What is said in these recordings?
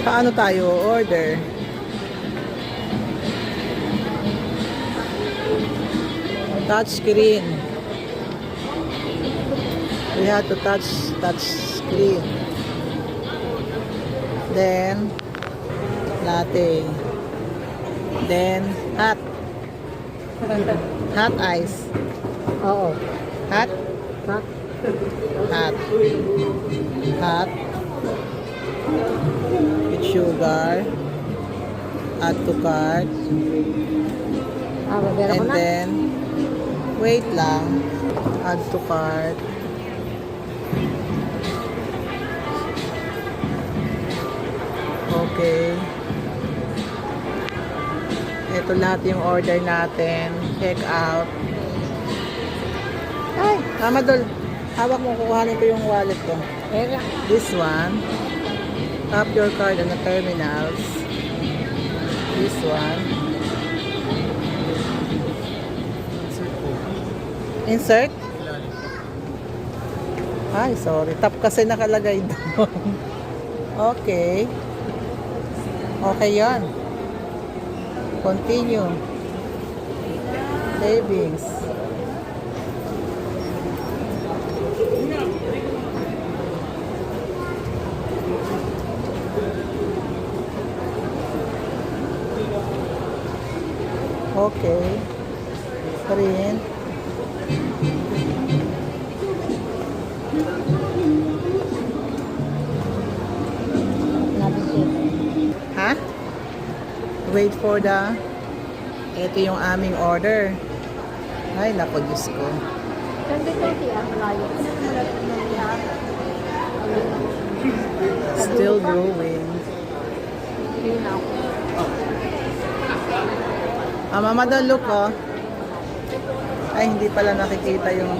Paano tayo order? Touch screen. We have to touch screen. Then latte. Then hot. Hot ice. Oo. Hot. Ha? Hot. Hot. With sugar. Add to cart. Meron ko And na. then, wait lang. Add to cart. Okay. Ito lahat yung order natin. Check out. Ay, Amadol. Hawak mo, kukuhanin ko yung wallet ko. Meron. This one. Tap your card on the terminals. This one. Insert? Ay, sorry. Tap kasi nakalagay doon. Okay. Okay yan. Continue. Savings. Okay. Print. Ha? Wait for the... Ito yung aming order. Ay, naku, Diyos ko. Still brewing. Mama, don't look, oh. Ay, hindi pala nakikita yung...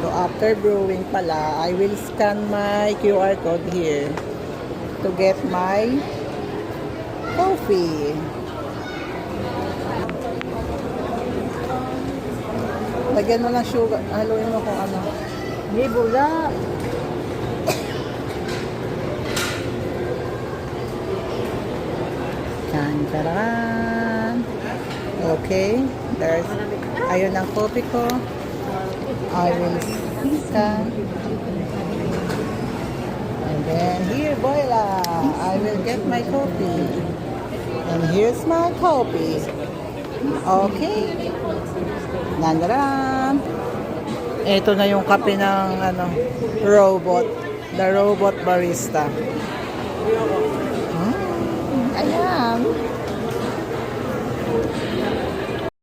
So, after brewing pala, I will scan my QR code here to get my coffee. Lagyan mo ng sugar. Haluin mo kung ano. Hindi, bula. Tan-taran. Okay. There's, ayun ang coffee ko. I will scan. And then here, voila. I will get my coffee. And here's my coffee. Okay. Nandaran. Ito na yung kape ng robot. The robot barista. Ayan.